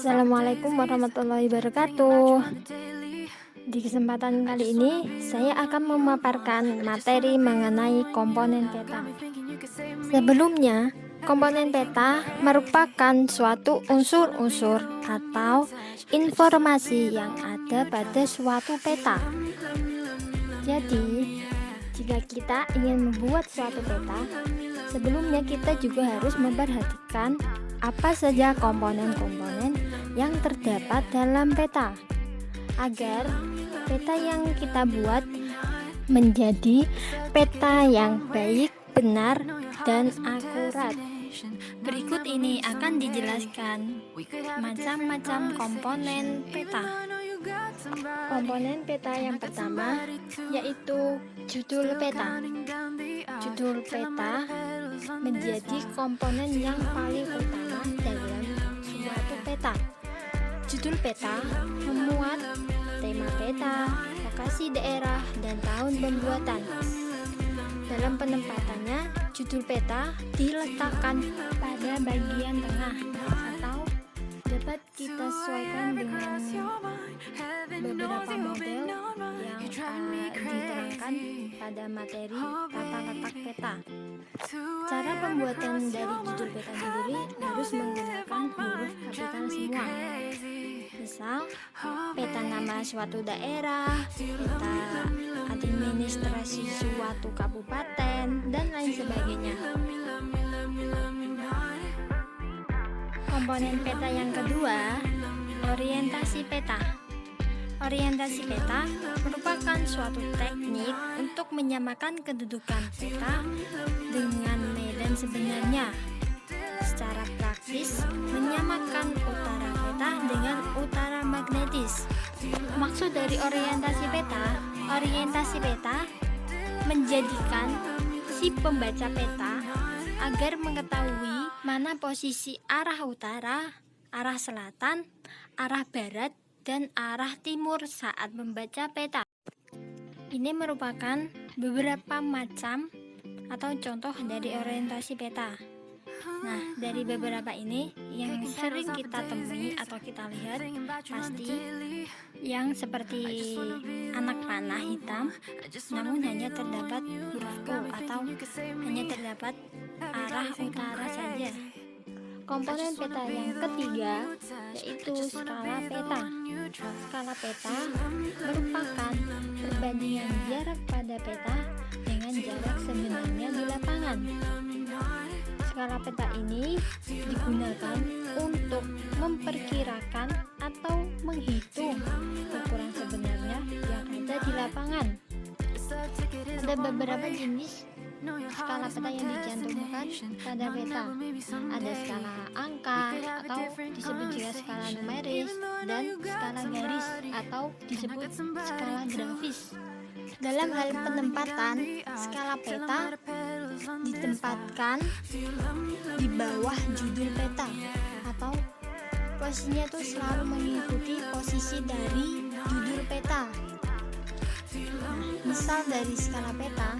Assalamualaikum warahmatullahi wabarakatuh. Di kesempatan kali ini, saya akan memaparkan materi mengenai komponen peta. Sebelumnya, komponen peta merupakan suatu unsur-unsur atau informasi yang ada pada suatu peta. Jadi, jika kita ingin membuat suatu peta, sebelumnya kita juga harus memperhatikan apa saja komponen-komponen yang terdapat dalam peta, agar peta yang kita buat menjadi peta yang baik, benar, dan akurat. Berikut ini akan dijelaskan macam-macam komponen peta. Komponen peta yang pertama yaitu judul peta. Judul peta menjadi komponen yang paling utama dalam suatu peta. Judul peta memuat tema peta, lokasi daerah, dan tahun pembuatan. Dalam penempatannya, judul peta diletakkan pada bagian tengah atau dapat kita sesuaikan dengan beberapa model yang diterangkan pada materi tata letak peta. Cara pembuatan dari judul peta sendiri harus menggunakan huruf kapital semua. Misal, peta nama suatu daerah, peta administrasi suatu kabupaten, dan lain sebagainya. Komponen peta yang kedua, orientasi peta. Orientasi peta merupakan suatu teknik untuk menyamakan kedudukan peta dengan medan sebenarnya. Secara praktis, menyamakan utara peta dengan utara magnetis. Maksud dari orientasi peta menjadikan si pembaca peta agar mengetahui mana posisi arah utara, arah selatan, arah barat, dan arah timur saat membaca peta. Ini merupakan beberapa macam atau contoh dari orientasi peta. Nah, dari beberapa ini yang sering kita temui atau kita lihat pasti yang seperti anak panah hitam, namun hanya terdapat huruf O atau hanya terdapat arah utara saja. Komponen peta yang ketiga yaitu skala peta. Skala peta merupakan perbandingan jarak pada peta dengan jarak sebenarnya di lapangan. Skala peta ini digunakan untuk memperkirakan atau menghitung ukuran sebenarnya yang ada di lapangan. Ada beberapa jenis skala peta yang dicantumkan pada peta. Ada skala angka atau disebut juga skala numeris, dan skala garis atau disebut skala grafis. Dalam hal penempatan, skala peta ditempatkan di bawah judul peta atau posisinya itu selalu mengikuti posisi dari judul peta. Misal dari skala peta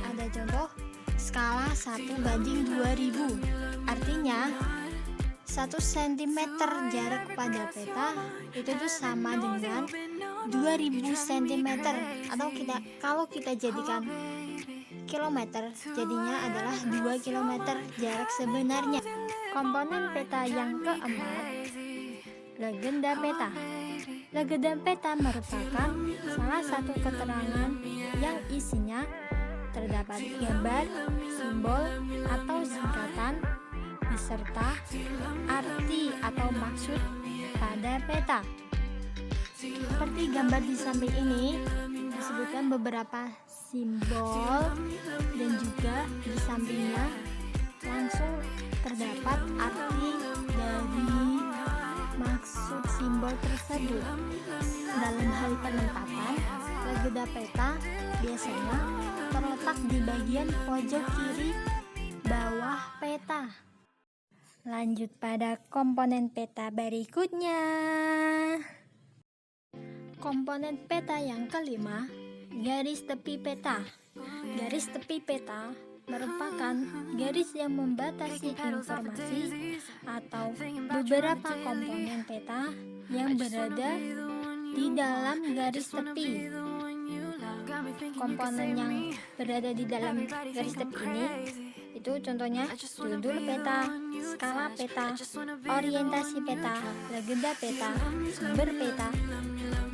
ada contoh skala 1:2000, artinya 1 cm jarak pada peta itu tuh sama dengan 2000 cm, atau kalau kita jadikan kilometer, jadinya adalah 2 km jarak sebenarnya. Komponen peta yang keempat, legenda peta. Legenda peta merupakan salah satu keterangan yang isinya terdapat gambar, simbol, atau singkatan beserta arti atau maksud pada peta. Seperti gambar di samping ini disebutkan beberapa simbol, dan juga di sampingnya langsung terdapat arti dari maksud simbol tersebut. Dalam hal penempatan, legenda peta biasanya terletak di bagian pojok kiri bawah peta. Lanjut pada komponen peta berikutnya. Komponen peta yang kelima, garis tepi peta. Garis tepi peta merupakan garis yang membatasi informasi atau beberapa komponen peta yang berada di dalam garis tepi. Komponen yang berada di dalam garis tepi ini itu contohnya judul peta, skala peta, orientasi peta, legenda peta, sumber peta,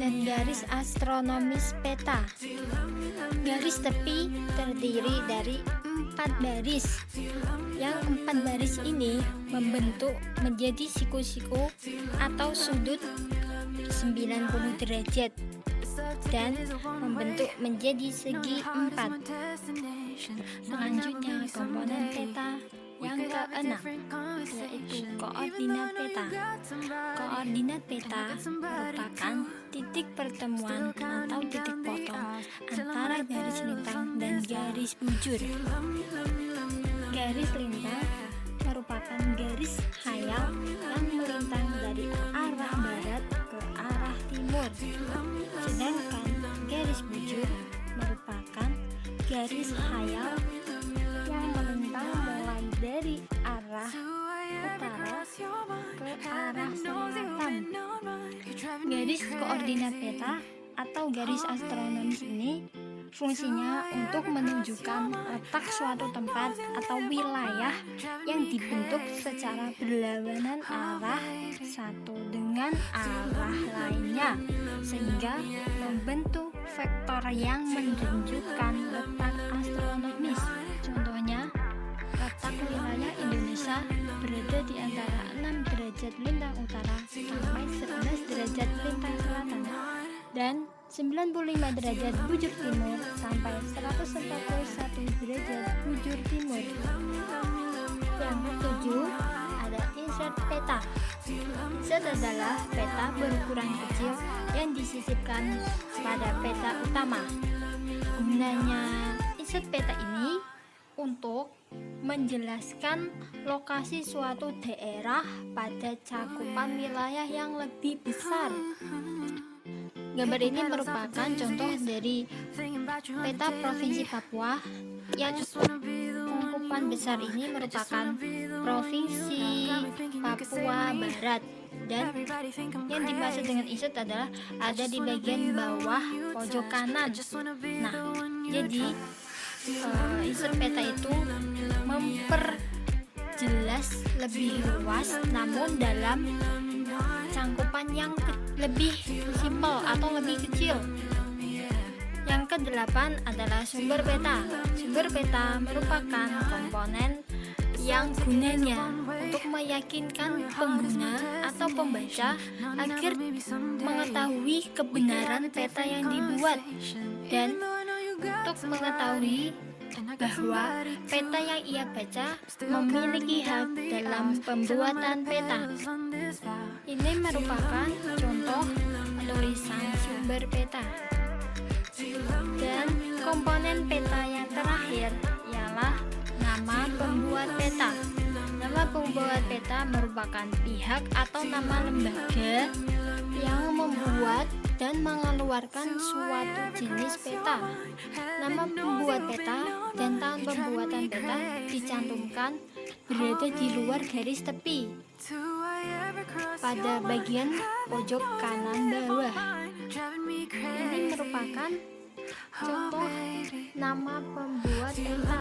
dan garis astronomis peta. Garis tepi terdiri dari 4 baris. Yang 4 baris ini membentuk menjadi siku-siku atau sudut 90 derajat dan membentuk menjadi segi 4. Selanjutnya komponen peta yang ke-6 yaitu koordinat peta. Koordinat peta merupakan titik pertemuan atau titik potong antara garis lintang dan garis bujur. Garis lintang merupakan garis khayal yang melintang dari arah barat ke arah timur, sedangkan garis bujur merupakan garis khayal yang melintang mulai dari arah utara ke arah selatan. Garis koordinat peta atau garis astronomis ini fungsinya untuk menunjukkan letak suatu tempat atau wilayah yang dibentuk secara berlawanan arah satu dengan arah lainnya, sehingga membentuk vektor yang menunjukkan letak astronomis. Contohnya, letak wilayah Indonesia berada di antara 6 derajat lintang utara sampai 11 derajat lintang selatan dan 95 derajat bujur timur sampai 141 derajat bujur timur. Yang ketujuh ada insert peta. Insert adalah peta berukuran kecil yang disisipkan pada peta utama. Gunanya insert peta ini untuk menjelaskan lokasi suatu daerah pada cakupan wilayah yang lebih besar. Gambar ini merupakan contoh dari peta Provinsi Papua yang cakupan besar ini merupakan Provinsi Papua Barat, dan yang dimaksud dengan insert adalah ada di bagian bawah pojok kanan. Nah, jadi insert peta itu memperjelas lebih luas namun dalam cangkupan yang lebih simpel atau lebih kecil. Yang ke-8 adalah sumber peta. Sumber peta merupakan komponen yang gunanya untuk meyakinkan pengguna atau pembaca agar mengetahui kebenaran peta yang dibuat dan untuk mengetahui bahwa peta yang ia baca memiliki hak dalam pembuatan peta. Ini merupakan contoh penulisan sumber peta. Dan komponen peta yang terakhir ialah nama pembuat peta. Nama pembuat peta merupakan pihak atau nama lembaga yang membuat dan mengeluarkan suatu jenis peta. Nama pembuat peta dan tahun pembuatan peta dicantumkan berada di luar garis tepi pada bagian pojok kanan bawah. Ini merupakan contoh nama pembuat peta.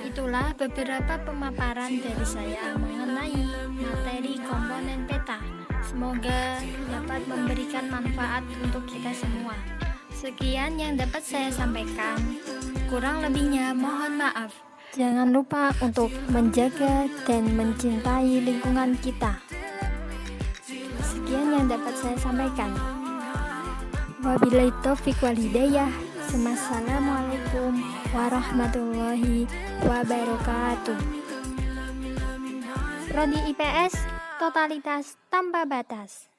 Itulah beberapa pemaparan dari saya mengenai materi komponen peta. Semoga dapat memberikan manfaat untuk kita semua. Sekian yang dapat saya sampaikan. Kurang lebihnya mohon maaf. Jangan lupa untuk menjaga dan mencintai lingkungan kita. Sekian yang dapat saya sampaikan. Wabillahi taufiq wal hidayah. Wassalamualaikum warahmatullahi wabarakatuh. Prodi IPS, totalitas tanpa batas.